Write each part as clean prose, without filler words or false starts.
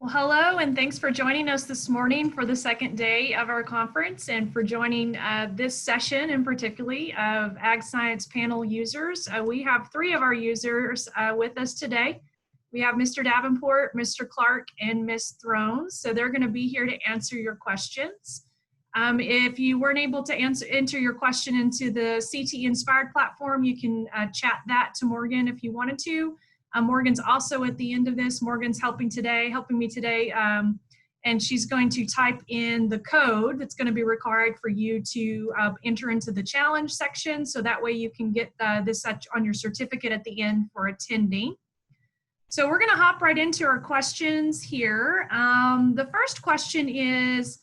Well, hello, and thanks for joining us this morning for the second day of our conference and for joining this session in particularly of Ag Science panel users. We have three of our users with us today. We have Mr. Davenport, Mr. Clark, and Ms. Thrones. So they're going to be here to answer your questions. If you weren't able to enter your question into the CTE Inspired platform, you can chat that to Morgan if you wanted to. Morgan's also at the end of this. Morgan's helping me today, and she's going to type in the code that's going to be required for you to enter into the challenge section, so that way you can get this on your certificate at the end for attending. So we're going to hop right into our questions here. The first question is,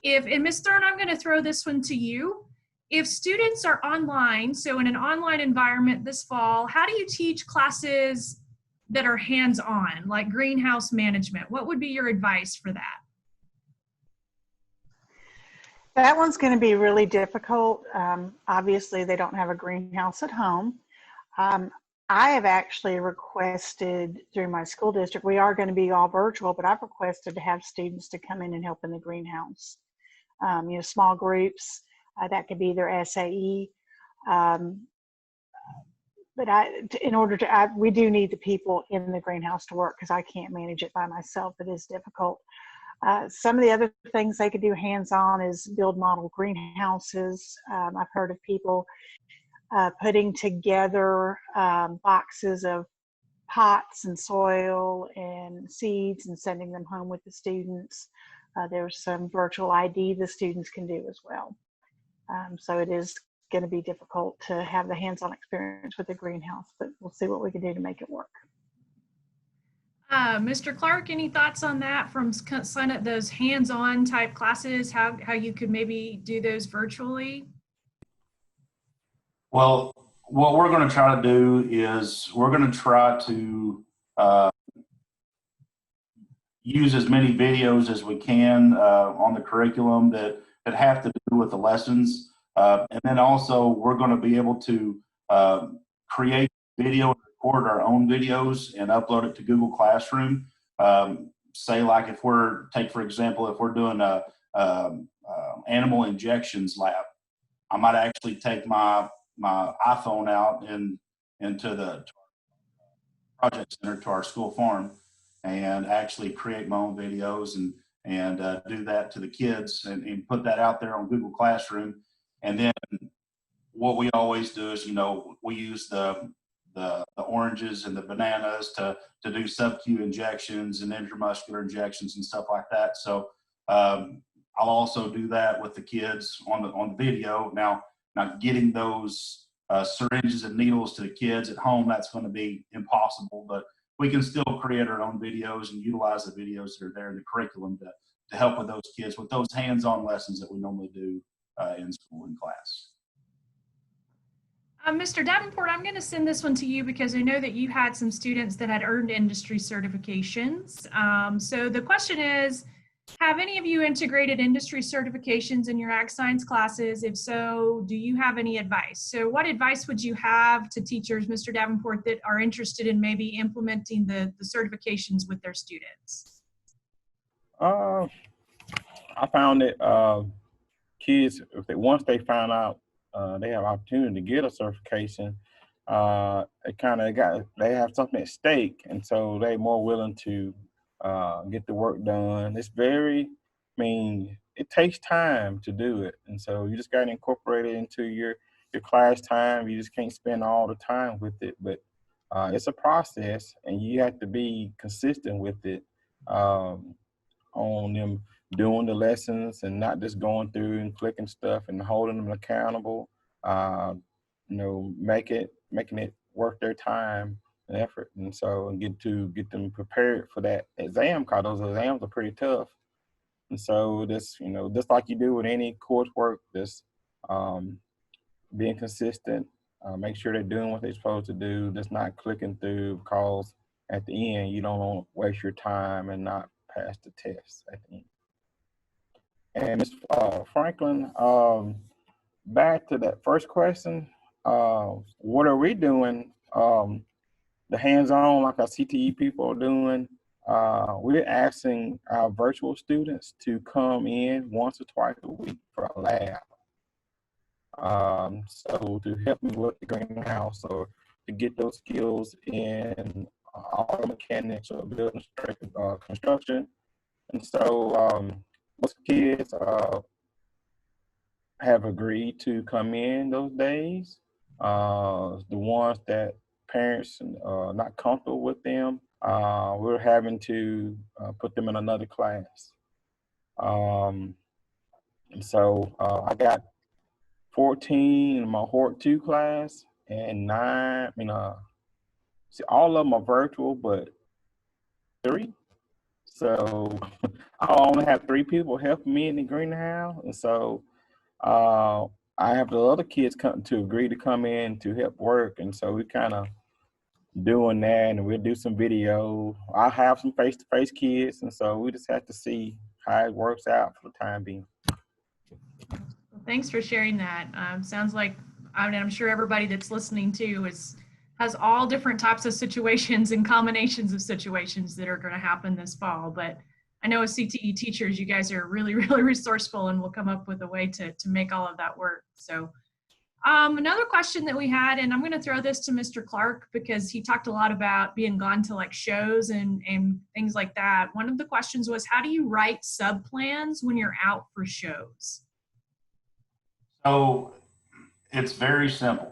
and Ms. Thurn, I'm going to throw this one to you. If students are online, so in an online environment this fall, how do you teach classes that are hands-on, like greenhouse management? What would be your advice for that? That one's going to be really difficult. Obviously, they don't have a greenhouse at home. I have actually requested through my school district, we are going to be all virtual, but I've requested to have students to come in and help in the greenhouse. Small groups, that could be their SAE. But we do need the people in the greenhouse to work because I can't manage it by myself. It is difficult. Some of the other things they could do hands-on is build model greenhouses. I've heard of people putting together boxes of pots and soil and seeds and sending them home with the students. There's some virtual ID the students can do as well. So it is going to be difficult to have the hands-on experience with the greenhouse, but we'll see what we can do to make it work. Mr. Clark, any thoughts on that from sign up those hands-on type classes, how you could maybe do those virtually? Well, what we're going to try to do is we're going to try to use as many videos as we can on the curriculum that have to do with the lessons. And then also we're going to be able to create video and record our own videos and upload it to Google Classroom. Say like if for example, if we're doing a animal injections lab, I might actually take my iPhone out into the project center to our school farm and actually create my own videos and do that to the kids and put that out there on Google Classroom. And then what we always do is, we use the oranges and the bananas to do sub-Q injections and intramuscular injections and stuff like that. So I'll also do that with the kids on the video. Now getting those syringes and needles to the kids at home, that's going to be impossible, but we can still create our own videos and utilize the videos that are there in the curriculum to help with those kids with those hands-on lessons that we normally do in school and class. Mr. Davenport, I'm going to send this one to you because I know that you had some students that had earned industry certifications. So the question is, have any of you integrated industry certifications in your ag science classes? If so, do you have any advice? So what advice would you have to teachers, Mr. Davenport, that are interested in maybe implementing the certifications with their students? I found that kids, once they find out they have opportunity to get a certification, they have something at stake, and so they're more willing to get the work done. It takes time to do it, and so you just got to incorporate it into your class time. You just can't spend all the time with it, but it's a process, and you have to be consistent with it on them doing the lessons and not just going through and clicking stuff and holding them accountable. Making it worth their time and effort, and so get them prepared for that exam, because those exams are pretty tough. And so just like you do with any coursework, just being consistent, make sure they're doing what they're supposed to do, just not clicking through, because at the end you don't want to waste your time and not pass the test at the end. And Ms. Franklin, back to that first question, what are we doing? The hands-on, like our CTE people are doing, we're asking our virtual students to come in once or twice a week for a lab. So to help me with the greenhouse or to get those skills in auto mechanics or building construction. And so most kids have agreed to come in those days. The ones that parents are not comfortable with them, we're having to put them in another class. And so I got 14 in my Hort 2 class and 9, see, all of them are virtual, but 3. So I only have 3 people helping me in the greenhouse. And so I have the other kids come to agree to come in to help work. And so we kind of doing that, and we'll do some video. I have some face-to-face kids, and so we just have to see how it works out for the time being. Well, thanks for sharing that. Sounds like, I'm sure everybody that's listening to has all different types of situations and combinations of situations that are going to happen this fall. But I know as CTE teachers, you guys are really, really resourceful and will come up with a way to make all of that work. So another question that we had, and I'm going to throw this to Mr. Clark because he talked a lot about being gone to like shows and things like that. One of the questions was, how do you write sub plans when you're out for shows? So it's very simple.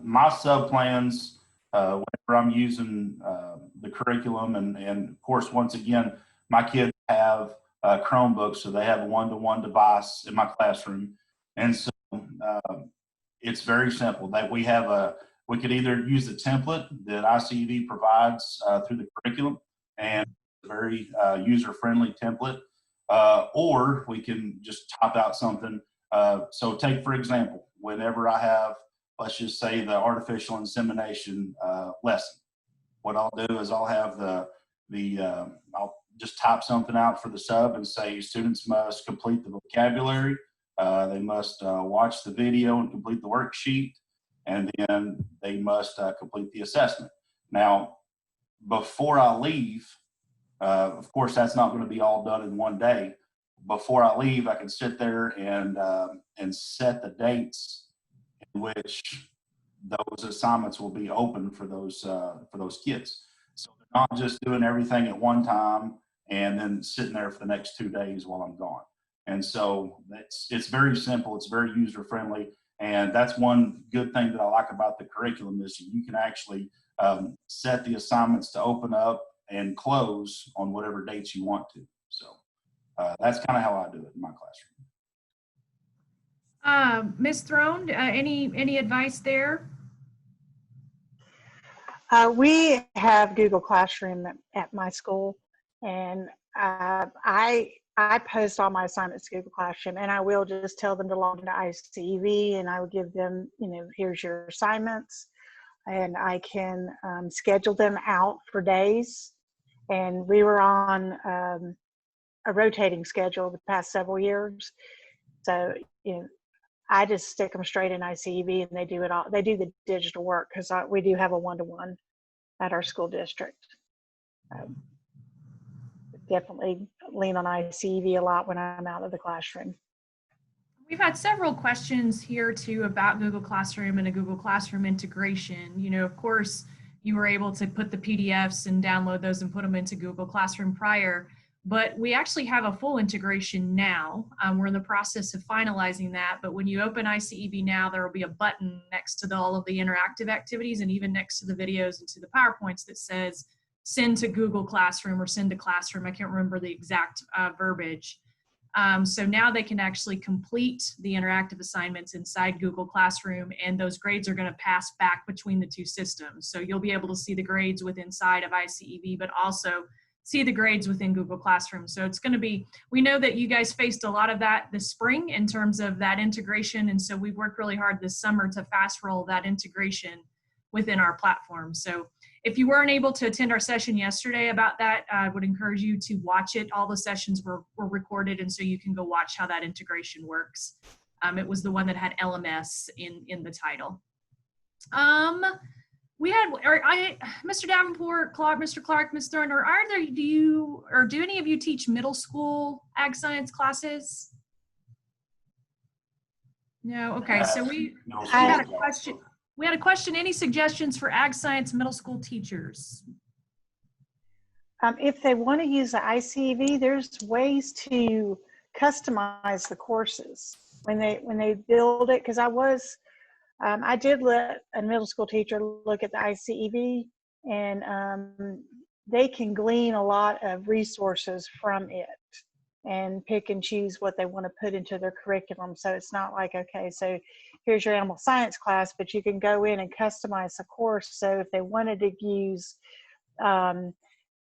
My sub plans, whenever I'm using the curriculum, and of course, once again, my kids have Chromebooks, so they have a one-to-one device in my classroom. And so it's very simple that we could either use the template that ICEV provides through the curriculum, and a very user-friendly template, or we can just top out something. So take, for example, whenever I have, let's just say, the artificial insemination lesson, what I'll do is I'll have I'll just type something out for the sub and say students must complete the vocabulary, they must watch the video and complete the worksheet, and then they must complete the assessment. Now, before I leave, of course, that's not going to be all done in one day. Before I leave, I can sit there and set the dates in which those assignments will be open for those kids. So they're not just doing everything at one time and then sitting there for the next 2 days while I'm gone. And so it's very simple. It's very user friendly, and that's one good thing that I like about the curriculum is you can actually set the assignments to open up and close on whatever dates you want to. So that's kind of how I do it in my classroom. Ms. Throne, any advice there? We have Google Classroom at my school, and I post all my assignments to Google Classroom, and I will just tell them to log into ICEV, and I will give them, here's your assignments, and I can schedule them out for days. And we were on a rotating schedule the past several years, so I just stick them straight in ICEV, and they do it all. They do the digital work because we do have a one-to-one at our school district. Definitely lean on ICEV a lot when I'm out of the classroom. We've had several questions here too about Google Classroom and a Google Classroom integration. Of course, you were able to put the PDFs and download those and put them into Google Classroom prior, but we actually have a full integration now. We're in the process of finalizing that, but when you open ICEV now, there will be a button next to all of the interactive activities and even next to the videos and to the PowerPoints that says send to Google Classroom or send to Classroom. I can't remember the exact verbiage. So now they can actually complete the interactive assignments inside Google Classroom, and those grades are going to pass back between the two systems. So you'll be able to see the grades within inside of ICEV, but also see the grades within Google Classroom. So it's going to be, we know that you guys faced a lot of that this spring in terms of that integration. And so we've worked really hard this summer to fast roll that integration within our platform. So if you weren't able to attend our session yesterday about that, I would encourage you to watch it. All the sessions were recorded, and so you can go watch how that integration works. It was the one that had LMS in the title. Mr. Davenport, Mr. Clark, Ms. Thurner, do any of you teach middle school ag science classes? No, okay, so we had a question. We had a question, any suggestions for ag science middle school teachers? If they want to use the ICV, there's ways to customize the courses when they build it. Because I did let a middle school teacher look at the ICEV, and they can glean a lot of resources from it and pick and choose what they want to put into their curriculum. So it's not like, okay, so here's your animal science class, but you can go in and customize the course. So if they wanted to use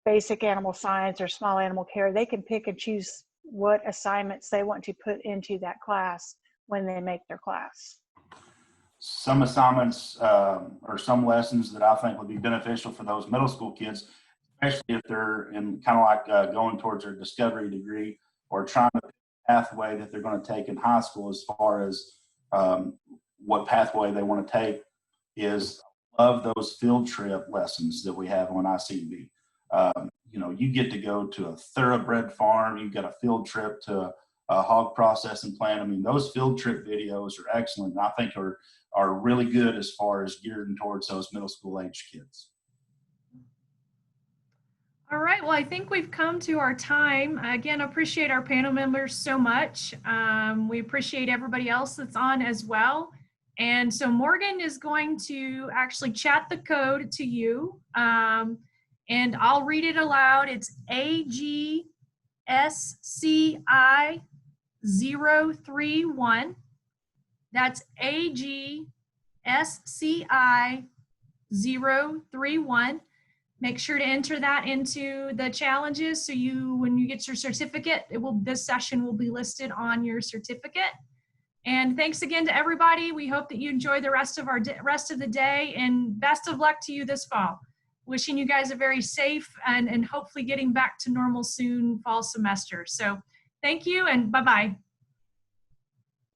basic animal science or small animal care, they can pick and choose what assignments they want to put into that class when they make their class. Some assignments or some lessons that I think would be beneficial for those middle school kids, especially if they're in kind of like going towards their discovery degree or trying to pick a pathway that they're going to take in high school as far as what pathway they want to take, is of those field trip lessons that we have on ICB. You know, you get to go to a thoroughbred farm, you get a field trip to a hog processing plant. I mean, those field trip videos are excellent, and I think are really good as far as geared towards those middle school age kids. All right, well, I think we've come to our time. Again, appreciate our panel members so much. We appreciate everybody else that's on as well. And so Morgan is going to actually chat the code to you, and I'll read it aloud. It's AGSCI 031. That's AGSCI 031. Make sure to enter that into the challenges, so when you get your certificate, this session will be listed on your certificate. And thanks again to everybody. We hope that you enjoy the rest of the day, and best of luck to you this fall. Wishing you guys a very safe and hopefully getting back to normal soon fall semester. So thank you, and bye-bye.